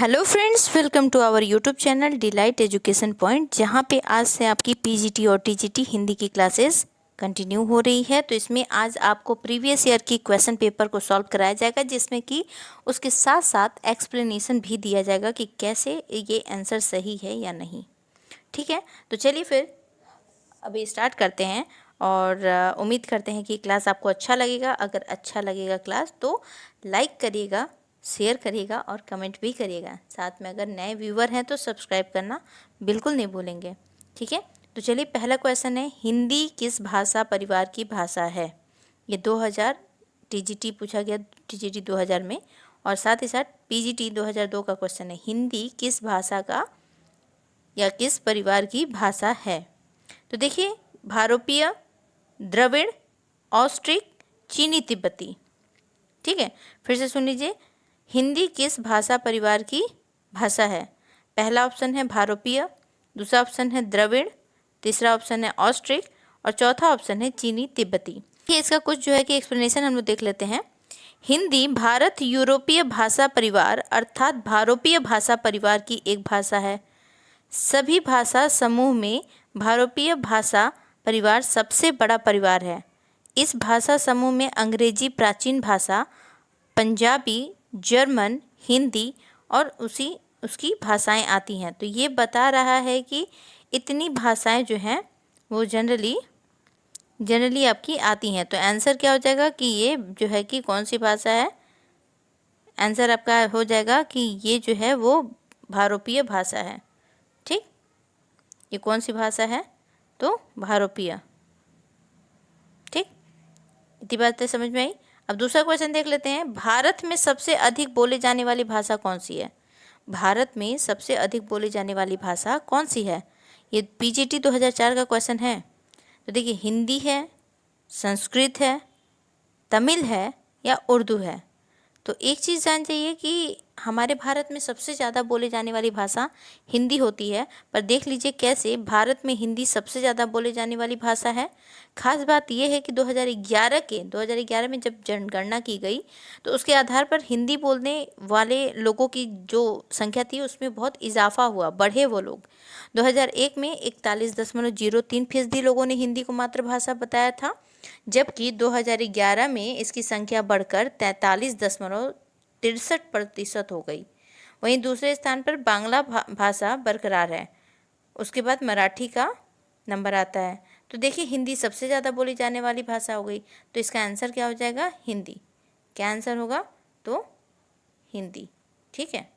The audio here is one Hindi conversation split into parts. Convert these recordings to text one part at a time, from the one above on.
Hello friends, welcome to our YouTube channel Delight Education Point, जहां पे आज से आपकी पीजीटी और टीजीटी हिंदी की क्लासेस कंटिन्यू हो रही है। तो इसमें आज आपको प्रीवियस ईयर की क्वेश्चन पेपर को सॉल्व कराया जाएगा, जिसमें कि उसके साथ साथ एक्सप्लेनेशन भी दिया जाएगा कि कैसे ये आंसर सही है या नहीं। ठीक है, तो चलिए फिर अभी स्टार्ट करते हैं और उम्मीद करते हैं कि क्लास आपको अच्छा लगेगा। अगर अच्छा लगेगा क्लास तो लाइक करिएगा, शेयर करिएगा और कमेंट भी करिएगा। साथ में अगर नए व्यूवर हैं तो सब्सक्राइब करना बिल्कुल नहीं भूलेंगे। ठीक है, तो चलिए पहला क्वेश्चन है, हिंदी किस भाषा परिवार की भाषा है। ये 2000 टीजीटी पूछा गया, टीजीटी 2000 में, और साथ ही साथ पीजीटी 2002 का क्वेश्चन है, हिंदी किस भाषा का या किस परिवार की भाषा है। तो देखिए, भारोपीय, द्रविड़, ऑस्ट्रिक, चीनी तिब्बती। ठीक है, फिर से सुन लीजिए, हिंदी किस भाषा परिवार की भाषा है। पहला ऑप्शन है भारोपीय, दूसरा ऑप्शन है द्रविड़, तीसरा ऑप्शन है ऑस्ट्रिक और चौथा ऑप्शन है चीनी तिब्बती। इसका कुछ जो है कि एक्सप्लेनेशन हम लोग देख लेते हैं। हिंदी भारत यूरोपीय भाषा परिवार अर्थात भारोपीय भाषा परिवार की एक भाषा है। सभी भाषा समूह में भारोपीय भाषा परिवार सबसे बड़ा परिवार है। इस भाषा समूह में अंग्रेजी प्राचीन भाषा, पंजाबी, जर्मन, हिंदी और उसकी भाषाएं आती हैं। तो ये बता रहा है कि इतनी भाषाएं जो हैं वो जनरली आपकी आती हैं। तो आंसर क्या हो जाएगा कि ये जो है कि कौन सी भाषा है। आंसर आपका हो जाएगा कि ये जो है वो भारोपीय भाषा है। ठीक, ये कौन सी भाषा है, तो भारोपीय। ठीक, इतनी बातें समझ में आई। अब दूसरा क्वेश्चन देख लेते हैं, भारत में सबसे अधिक बोले जाने वाली भाषा कौन सी है। भारत में सबसे अधिक बोली जाने वाली भाषा कौन सी है। ये पीजीटी 2004 का क्वेश्चन है। तो देखिए, हिंदी है, संस्कृत है, तमिल है या उर्दू है। तो एक चीज़ जान जाइए कि हमारे भारत में सबसे ज़्यादा बोले जाने वाली भाषा हिंदी होती है। पर देख लीजिए कैसे भारत में हिंदी सबसे ज़्यादा बोले जाने वाली भाषा है। खास बात यह है कि 2011 में जब जनगणना की गई तो उसके आधार पर हिंदी बोलने वाले लोगों की जो संख्या थी उसमें बहुत इजाफा हुआ, बढ़े वो लोग। 2001 में 41.03% लोगों ने हिंदी को मातृभाषा बताया था, जबकि 2011 में इसकी संख्या बढ़कर 43.63% हो गई। वहीं दूसरे स्थान पर बांग्ला भाषा बरकरार है, उसके बाद मराठी का नंबर आता है। तो देखिए, हिंदी सबसे ज़्यादा बोली जाने वाली भाषा हो गई, तो इसका आंसर क्या हो जाएगा, हिंदी। क्या आंसर होगा, तो हिंदी। ठीक है,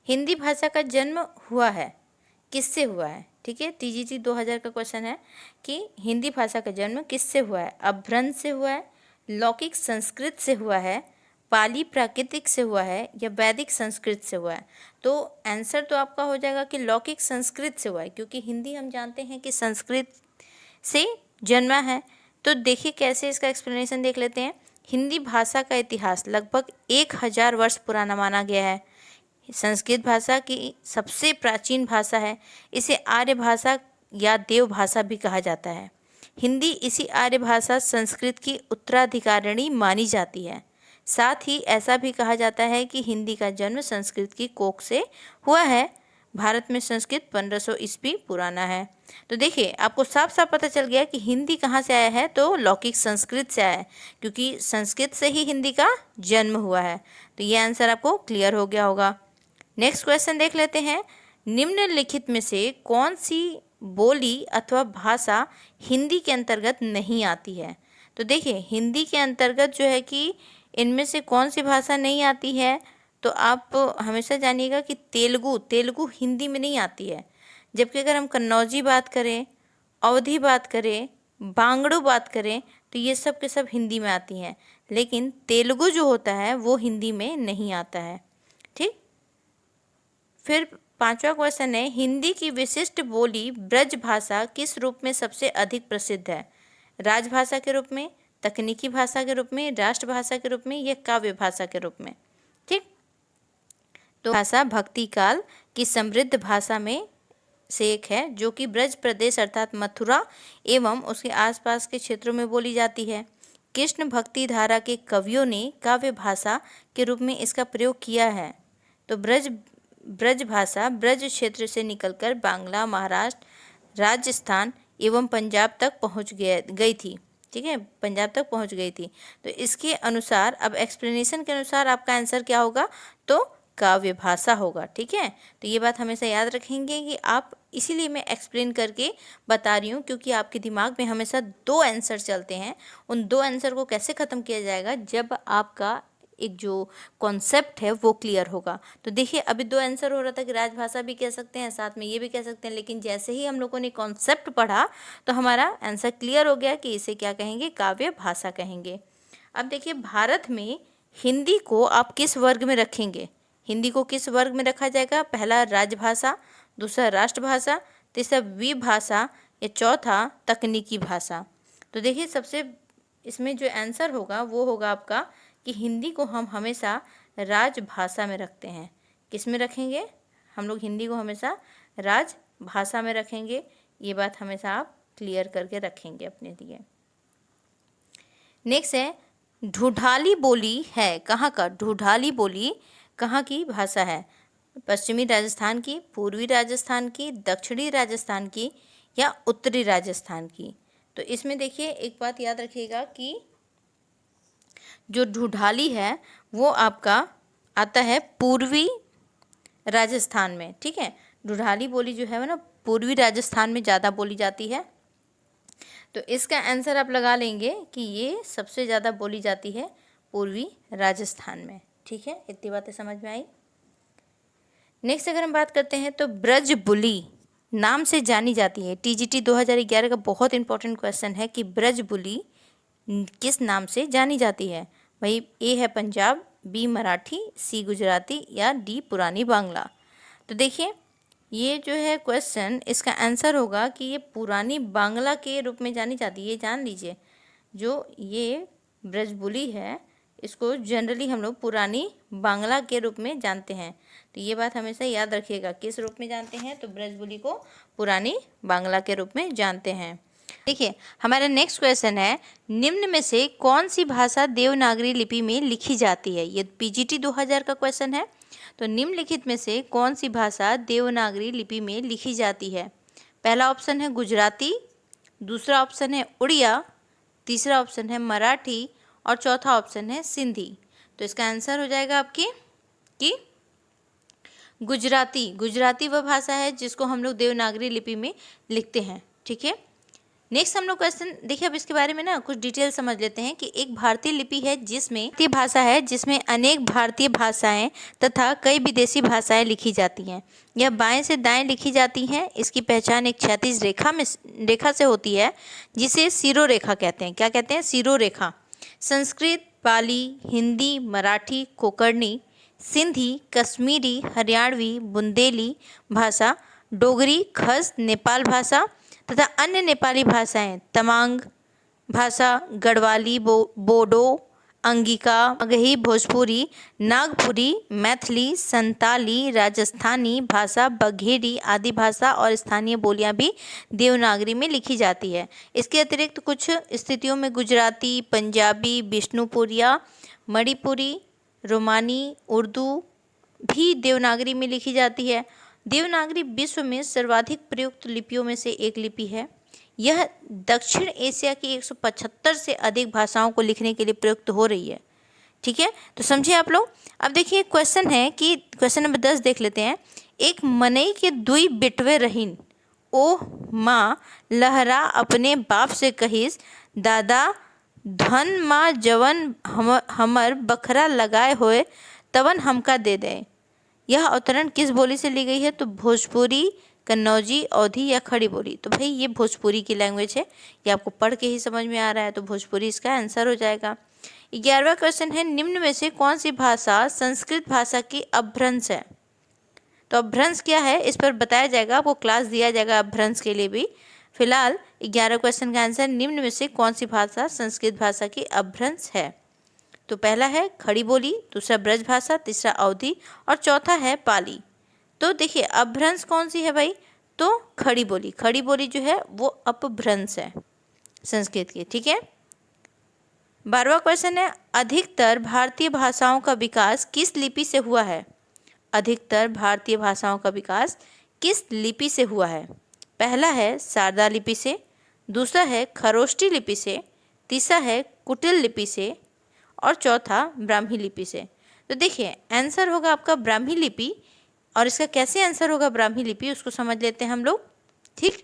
हिंदी भाषा का जन्म हुआ है, किससे हुआ है। ठीक है, टीजीटी 2000 का क्वेश्चन है कि हिंदी भाषा का जन्म किससे हुआ है। अपभ्रंश से हुआ है, लौकिक संस्कृत से हुआ है, पाली प्राकृतिक से हुआ है या वैदिक संस्कृत से हुआ है। तो आंसर तो आपका हो जाएगा कि लौकिक संस्कृत से हुआ है, क्योंकि हिंदी हम जानते हैं कि संस्कृत से जन्मा है। तो देखिए कैसे इसका एक्सप्लेनेशन देख लेते हैं। हिंदी भाषा का इतिहास लगभग 1000 वर्ष पुराना माना गया है। संस्कृत भाषा की सबसे प्राचीन भाषा है। इसे आर्य भाषा या देव भाषा भी कहा जाता है। हिंदी इसी आर्य भाषा संस्कृत की उत्तराधिकारिणी मानी जाती है। साथ ही ऐसा भी कहा जाता है कि हिंदी का जन्म संस्कृत की कोख से हुआ है। भारत में संस्कृत 1500 ईस्वी पुराना है। तो देखिए, आपको साफ साफ पता चल गया कि हिंदी कहाँ से आया है, तो लौकिक संस्कृत से आया है, क्योंकि संस्कृत से ही हिंदी का जन्म हुआ है। तो ये आंसर आपको क्लियर हो गया होगा। नेक्स्ट क्वेश्चन देख लेते हैं, निम्नलिखित में से कौन सी बोली अथवा भाषा हिंदी के अंतर्गत नहीं आती है। तो देखिए, हिंदी के अंतर्गत जो है कि इनमें से कौन सी भाषा नहीं आती है, तो आप हमेशा जानिएगा कि तेलुगु हिंदी में नहीं आती है। जबकि अगर हम कन्नौजी बात करें, अवधी बात करें, बांगड़ू बात करें, तो ये सब के सब हिंदी में आती हैं, लेकिन तेलुगु जो होता है वो हिंदी में नहीं आता है। ठीक, फिर पांचवा क्वेश्चन है, हिंदी की विशिष्ट बोली ब्रज भाषा किस रूप में सबसे अधिक प्रसिद्ध है। राजभाषा के रूप में, तकनीकी भाषा के रूप में, राष्ट्रभाषा के रूप में या काव्य भाषा के रूप में। ठीक, तो भाषा भक्ति काल की समृद्ध भाषा में से एक है, जो कि ब्रज प्रदेश अर्थात मथुरा एवं उसके आसपास के क्षेत्रों में बोली जाती है। कृष्ण भक्ति धारा के कवियों ने काव्य भाषा के रूप में इसका प्रयोग किया है। तो ब्रज भाषा ब्रज क्षेत्र से निकलकर बांग्ला, महाराष्ट्र, राजस्थान एवं पंजाब तक गई थी। ठीक है, पंजाब तक पहुंच गई थी। तो इसके अनुसार अब एक्सप्लेनेशन के अनुसार आपका आंसर क्या होगा, तो काव्य भाषा होगा। ठीक है, तो ये बात हमेशा याद रखेंगे कि आप, इसीलिए मैं एक्सप्लेन करके बता रही हूँ, क्योंकि आपके दिमाग में हमेशा दो आंसर चलते हैं। उन दो आंसर को कैसे ख़त्म किया जाएगा, जब आपका एक जो कॉन्सेप्ट है वो क्लियर होगा। तो देखिए, अभी दो आंसर हो रहा था कि राजभाषा भी कह सकते हैं, साथ में ये भी कह सकते हैं, लेकिन जैसे ही हम लोगों ने कॉन्सेप्ट पढ़ा तो हमारा आंसर क्लियर हो गया कि इसे क्या कहेंगे, काव्य भाषा कहेंगे। अब देखिए, भारत में हिंदी को आप किस वर्ग में रखेंगे, हिंदी को किस वर्ग में रखा जाएगा? पहला राजभाषा, दूसरा राष्ट्रभाषा, तीसरा विभाषा या चौथा तकनीकी भाषा। तो देखिए, सबसे इसमें जो आंसर होगा वो होगा आपका कि हिंदी को हम हमेशा राजभाषा में रखते हैं। किस में रखेंगे? हम लोग हिंदी को हमेशा राजभाषा में रखेंगे। ये बात हमेशा आप क्लियर करके रखेंगे अपने लिए। नेक्स्ट है, ढूढ़ाली बोली है कहाँ का? ढूढ़ाली बोली कहाँ की भाषा है? पश्चिमी राजस्थान की, पूर्वी राजस्थान की, दक्षिणी राजस्थान की या उत्तरी राजस्थान की? तो इसमें देखिए, एक बात याद रखिएगा कि जो ढूढ़ाली है वो आपका आता है पूर्वी राजस्थान में। ठीक है, ढूढ़ाली बोली जो है वो ना पूर्वी राजस्थान में ज़्यादा बोली जाती है। तो इसका आंसर आप लगा लेंगे कि ये सबसे ज़्यादा बोली जाती है पूर्वी राजस्थान में। ठीक है, इतनी बातें समझ में आई। नेक्स्ट अगर हम बात करते हैं तो ब्रजबुली नाम से जानी जाती है। टीजीटी 2011 का बहुत इंपॉर्टेंट क्वेश्चन है कि ब्रजबुली किस नाम से जानी जाती है? भाई, ए है पंजाब, बी मराठी, सी गुजराती या डी पुरानी बांग्ला। तो देखिए, ये जो है क्वेश्चन, इसका आंसर होगा कि ये पुरानी बांग्ला के रूप में जानी जाती है। ये जान लीजिए, जो ये ब्रजबुली है इसको जनरली हम लोग पुरानी बांग्ला के रूप में जानते हैं। तो ये बात हमेशा याद रखिएगा, किस रूप में जानते हैं? तो ब्रजबुली को पुरानी बांग्ला के रूप में जानते हैं। देखिए, हमारा नेक्स्ट क्वेश्चन है, निम्न में से कौन सी भाषा देवनागरी लिपि में लिखी जाती है? ये पीजीटी 2000 का क्वेश्चन है। तो निम्नलिखित में से कौन सी भाषा देवनागरी लिपि में लिखी जाती है? पहला ऑप्शन है गुजराती, दूसरा ऑप्शन है उड़िया, तीसरा ऑप्शन है मराठी और चौथा ऑप्शन है सिंधी। तो इसका आंसर हो जाएगा आपकी कि गुजराती। गुजराती वह भाषा है जिसको हम लोग देवनागरी लिपि में लिखते हैं। ठीक है, नेक्स्ट हम लोग क्वेश्चन देखिए, अब इसके बारे में ना कुछ डिटेल समझ लेते हैं कि एक भारतीय लिपि है जिसमें भारतीय भाषा है जिसमें अनेक भारतीय भाषाएं तथा कई विदेशी भाषाएं लिखी जाती हैं। यह बाएं से दाएं लिखी जाती हैं। इसकी पहचान एक क्षैतिज रेखा से होती है जिसे सिरोरेखा कहते हैं। क्या कहते हैं? सिरोरेखा। संस्कृत, पाली, हिंदी, मराठी, कोंकणी, सिंधी, कश्मीरी, हरियाणवी, बुंदेली भाषा, डोगरी, खस, नेपाल भाषा तथा अन्य नेपाली भाषाएं, तमांग भाषा, गढ़वाली, बोडो, अंगिका, मगही, भोजपुरी, नागपुरी, मैथिली, संताली, राजस्थानी भाषा, बघेली आदि भाषा और स्थानीय बोलियां भी देवनागरी में लिखी जाती है। इसके अतिरिक्त कुछ स्थितियों में गुजराती, पंजाबी, बिष्णुपुरिया, मणिपुरी, रोमानी, उर्दू भी देवनागरी में लिखी जाती है। देवनागरी विश्व में सर्वाधिक प्रयुक्त लिपियों में से एक लिपि है। यह दक्षिण एशिया की 175 से अधिक भाषाओं को लिखने के लिए प्रयुक्त हो रही है। ठीक है, तो समझिए आप लोग। अब देखिए, क्वेश्चन है कि क्वेश्चन नंबर 10 देख लेते हैं। एक मनई के दुई बिटवे रहीन, ओह माँ लहरा अपने बाप से कहिस, दादा धन माँ जवन हमर बखरा लगाए होए तवन हमका दे दे। यह अवतरण किस बोली से ली गई है? तो भोजपुरी, कन्नौजी, अवधी या खड़ी बोली। तो भाई, ये भोजपुरी की लैंग्वेज है। ये आपको पढ़ के ही समझ में आ रहा है, तो भोजपुरी इसका आंसर हो जाएगा। 11वां क्वेश्चन है, निम्न में से कौन सी भाषा संस्कृत भाषा की अपभ्रंश है? तो अपभ्रंश क्या है इस पर बताया जाएगा, आपको क्लास दिया जाएगा अपभ्रंश के लिए भी। फिलहाल 11 क्वेश्चन का आंसर, निम्न में से कौन सी भाषा संस्कृत भाषा की अपभ्रंश है? तो पहला है खड़ी बोली, दूसरा ब्रज भाषा, तीसरा अवधी और चौथा है पाली। तो देखिए, अपभ्रंश कौन सी है भाई? तो खड़ी बोली। खड़ी बोली जो है वो अपभ्रंश है संस्कृत की। ठीक है, 12वां क्वेश्चन है, अधिकतर भारतीय भाषाओं का विकास किस लिपि से हुआ है? अधिकतर भारतीय भाषाओं का विकास किस लिपि से हुआ है? पहला है शारदा लिपि से, दूसरा है खरोष्टी लिपि से, तीसरा है कुटिल लिपि से और चौथा ब्राह्मी लिपि से। तो देखिए आंसर होगा आपका ब्राह्मी लिपि। और इसका कैसे आंसर होगा ब्राह्मी लिपि उसको समझ लेते हैं हम लोग। ठीक,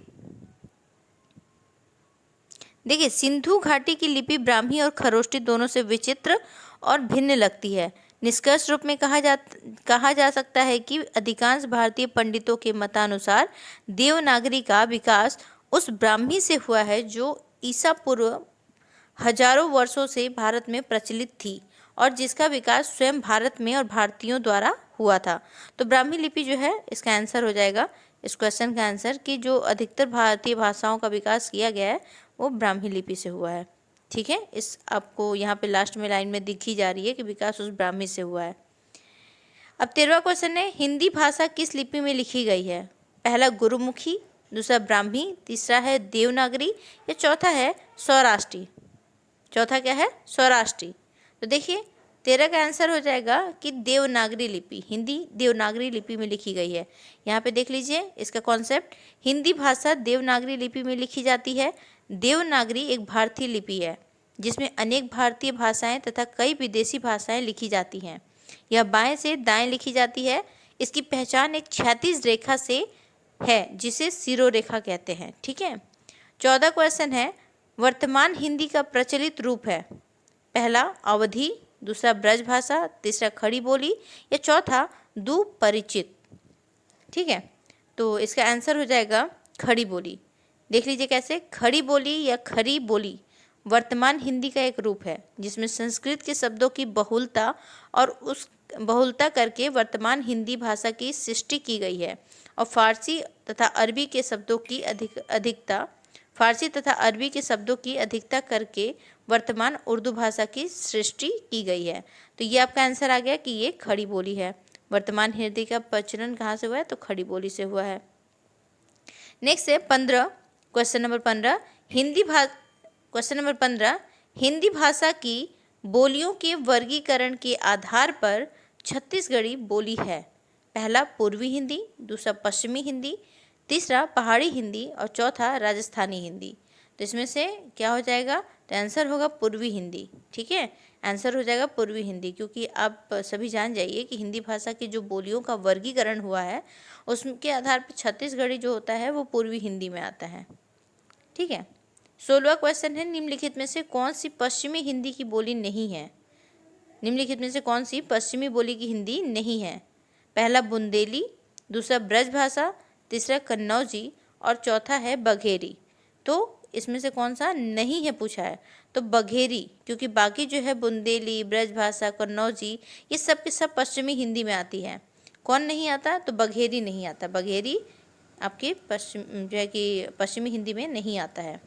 देखिए सिंधु घाटी की लिपि ब्राह्मी और खरोष्टी दोनों से विचित्र और भिन्न लगती है। निष्कर्ष रूप में कहा जा सकता है कि अधिकांश भारतीय पंडितों के मतानुसार देवनागरी का विकास उस ब्राह्मी से हुआ है जो ईसा पूर्व हजारों वर्षों से भारत में प्रचलित थी और जिसका विकास स्वयं भारत में और भारतीयों द्वारा हुआ था। तो ब्राह्मी लिपि जो है इसका आंसर हो जाएगा इस क्वेश्चन का आंसर कि जो अधिकतर भारतीय भाषाओं का विकास किया गया है वो ब्राह्मी लिपि से हुआ है। ठीक है, इस आपको यहाँ पे लास्ट में लाइन में दिखी जा रही है कि विकास उस ब्राह्मी से हुआ है। अब 13वां क्वेश्चन है, हिंदी भाषा किस लिपि में लिखी गई है? पहला गुरुमुखी, दूसरा ब्राह्मी, तीसरा है देवनागरी या चौथा है सौराष्ट्री। चौथा क्या है? सौराष्ट्री। तो देखिए 13 का आंसर हो जाएगा कि देवनागरी लिपि, हिंदी देवनागरी लिपि में लिखी गई है। यहाँ पे देख लीजिए इसका कॉन्सेप्ट, हिंदी भाषा देवनागरी लिपि में लिखी जाती है। देवनागरी एक भारतीय लिपि है जिसमें अनेक भारतीय भाषाएं तथा कई विदेशी भाषाएं लिखी जाती हैं। यह बाएं से दाएं लिखी जाती है। इसकी पहचान एक क्षैतिज रेखा से है जिसे शिरोरेखा कहते हैं। ठीक है, 14 क्वेश्चन है, वर्तमान हिंदी का प्रचलित रूप है? पहला अवधी, दूसरा ब्रजभाषा, तीसरा खड़ी बोली या चौथा दुपरिचित। ठीक है, तो इसका आंसर हो जाएगा खड़ी बोली। देख लीजिए कैसे, खड़ी बोली या खरी बोली वर्तमान हिंदी का एक रूप है जिसमें संस्कृत के शब्दों की बहुलता और उस बहुलता करके वर्तमान हिंदी भाषा की सृष्टि की गई है और फारसी तथा अरबी के शब्दों की अधिकता करके वर्तमान उर्दू भाषा की सृष्टि की गई है। तो ये आपका आंसर आ गया कि ये खड़ी बोली है। वर्तमान हिंदी का प्रचलन कहाँ से हुआ है? तो खड़ी बोली से हुआ है। नेक्स्ट है 15, question number 15, question number 15, Hindi भाषा की बोलियों के वर्गीकरण के आधार पर छत्तीसगढ़ी बोली है? पहला पूर्वी हिंदी, दूसरा पश्चिमी हिंदी, तीसरा पहाड़ी हिंदी और चौथा राजस्थानी हिंदी। तो इसमें से क्या हो जाएगा? तो आंसर होगा पूर्वी हिंदी। ठीक है, आंसर हो जाएगा पूर्वी हिंदी, क्योंकि आप सभी जान जाइए कि हिंदी भाषा की जो बोलियों का वर्गीकरण हुआ है उसके आधार पर छत्तीसगढ़ी जो होता है वो पूर्वी हिंदी में आता है। ठीक है, 16वां क्वेश्चन है, निम्नलिखित में से कौन सी पश्चिमी हिंदी की बोली नहीं है? निम्नलिखित में से कौन सी पश्चिमी बोली की हिंदी नहीं है? पहला बुंदेली, दूसरा ब्रजभाषा, तीसरा कन्नौजी और चौथा है बघेरी। तो इसमें से कौन सा नहीं है पूछा है? तो बघेरी, क्योंकि बाकी जो है बुंदेली, ब्रजभाषा, कन्नौजी ये सब के सब पश्चिमी हिंदी में आती है। कौन नहीं आता? तो बघेरी नहीं आता। बघेरी आपकी पश्चिमी हिंदी में नहीं आता है,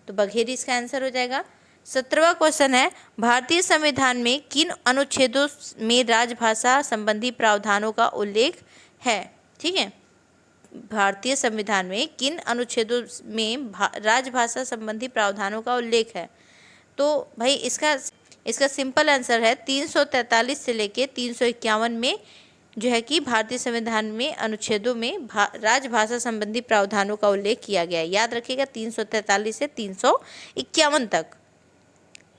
तो बघेरी इसका आंसर हो जाएगा। 17वां क्वेश्चन है, भारतीय संविधान में किन अनुच्छेदों में राजभाषा संबंधी प्रावधानों का उल्लेख है? ठीक है, भारतीय संविधान में किन अनुच्छेदों में राजभाषा संबंधी प्रावधानों का उल्लेख है? तो भाई इसका सिंपल आंसर है 343 से लेके 351 में जो है कि भारतीय संविधान में अनुच्छेदों में राजभाषा संबंधी प्रावधानों का उल्लेख किया गया है। याद रखिएगा 343 से 351 तक।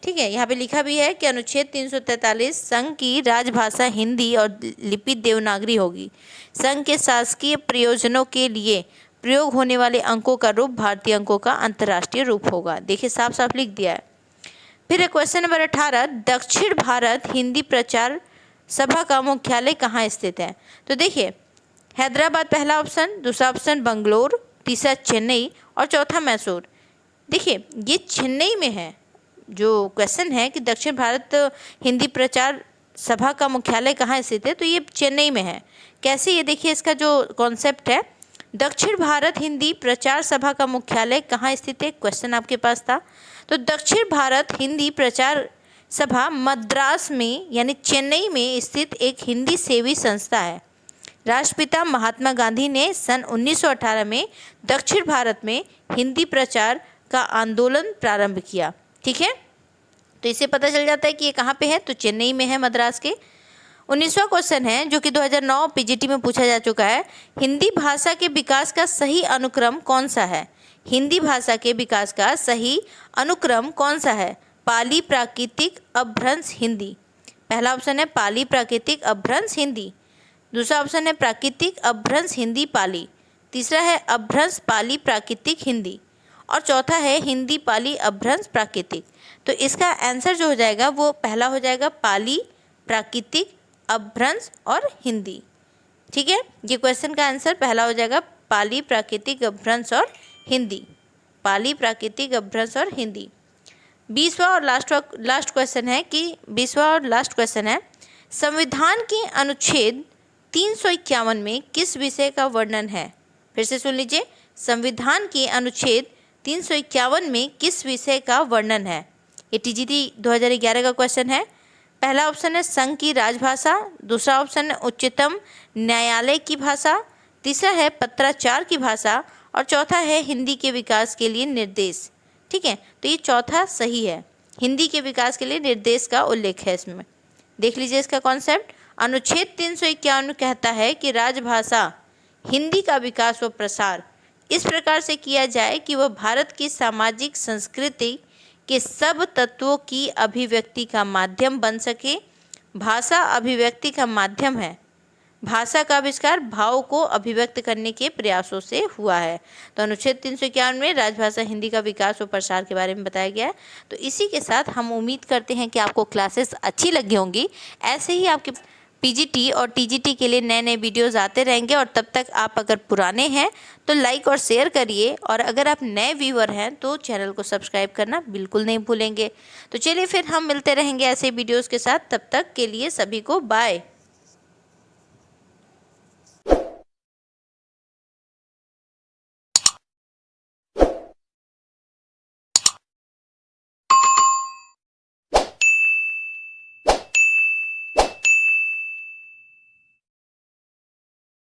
ठीक है, यहाँ पे लिखा भी है कि अनुच्छेद 343, संघ की राजभाषा हिंदी और लिपि देवनागरी होगी। संघ के शासकीय प्रयोजनों के लिए प्रयोग होने वाले अंकों का रूप भारतीय अंकों का अंतर्राष्ट्रीय रूप होगा। देखिए साफ साफ लिख दिया है। फिर क्वेश्चन नंबर 18, दक्षिण भारत हिंदी प्रचार सभा का मुख्यालय कहाँ स्थित है? तो देखिए हैदराबाद पहला ऑप्शन, दूसरा ऑप्शन बंगलोर, तीसरा चेन्नई और चौथा मैसूर। देखिए ये चेन्नई में है। जो क्वेश्चन है कि दक्षिण भारत हिंदी प्रचार सभा का मुख्यालय कहाँ स्थित है, तो ये चेन्नई में है। कैसे? ये देखिए इसका जो कॉन्सेप्ट है, दक्षिण भारत हिंदी प्रचार सभा का मुख्यालय कहाँ स्थित है, क्वेश्चन आपके पास था। तो दक्षिण भारत हिंदी प्रचार सभा मद्रास में यानी चेन्नई में स्थित एक हिंदी सेवी संस्था है। राष्ट्रपिता महात्मा गांधी ने सन 1918 में दक्षिण भारत में हिंदी प्रचार का आंदोलन प्रारंभ किया। ठीक है, तो इससे पता चल जाता है कि ये कहाँ पे है, तो चेन्नई में है, मद्रास के। 19वां क्वेश्चन है जो कि 2009 पीजीटी में पूछा जा चुका है। हिंदी भाषा के विकास का सही अनुक्रम कौन सा है? हिंदी भाषा के विकास का सही अनुक्रम कौन सा है? पाली, प्राकृतिक, अपभ्रंश, हिंदी। पहला ऑप्शन है पाली, प्राकृतिक, अपभ्रंश, हिंदी। दूसरा ऑप्शन है प्राकृतिक, अपभ्रंश, हिंदी, पाली। तीसरा है अपभ्रंश, पाली, प्राकृतिक, हिंदी। और चौथा है हिंदी, पाली, अपभ्रंश, प्राकृतिक। तो इसका आंसर जो हो जाएगा वो पहला हो जाएगा पाली, प्राकृतिक, अपभ्रंश और हिंदी। ठीक है, ये क्वेश्चन का आंसर पहला हो जाएगा पाली, प्राकृतिक, अपभ्रंश और हिंदी। पाली, प्राकृतिक, अपभ्रंश और हिंदी। 20वां और लास्ट क्वेश्चन है कि 20वां और लास्ट क्वेश्चन है, संविधान के अनुच्छेद 351 में किस विषय का वर्णन है? फिर से सुन लीजिए, संविधान के अनुच्छेद 351 में किस विषय का वर्णन है? ये टीजीटी 2011 का क्वेश्चन है। पहला ऑप्शन है संघ की राजभाषा, दूसरा ऑप्शन है उच्चतम न्यायालय की भाषा, तीसरा है पत्राचार की भाषा और चौथा है हिंदी के विकास के लिए निर्देश। ठीक है, तो ये चौथा सही है, हिंदी के विकास के लिए निर्देश का उल्लेख है इसमें। देख लीजिए इसका कॉन्सेप्ट। अनुच्छेद 351 कहता है कि राजभाषा हिंदी का विकास व प्रसार इस प्रकार से किया जाए कि वह भारत की सामाजिक संस्कृति के सब तत्वों की अभिव्यक्ति का माध्यम बन सके। भाषा अभिव्यक्ति का माध्यम है। भाषा का आविष्कार भाव को अभिव्यक्त करने के प्रयासों से हुआ है। तो अनुच्छेद 351 में राजभाषा हिंदी का विकास और प्रसार के बारे में बताया गया है। तो इसी के साथ हम उम्मीद करते हैं कि आपको क्लासेस अच्छी लगी होंगी। ऐसे ही आपके पीजीटी और टीजीटी के लिए नए नए वीडियोस आते रहेंगे। और तब तक आप अगर पुराने हैं तो लाइक और शेयर करिए, और अगर आप नए व्यूअर हैं तो चैनल को सब्सक्राइब करना बिल्कुल नहीं भूलेंगे। तो चलिए फिर हम मिलते रहेंगे ऐसे वीडियोस के साथ। तब तक के लिए सभी को बाय।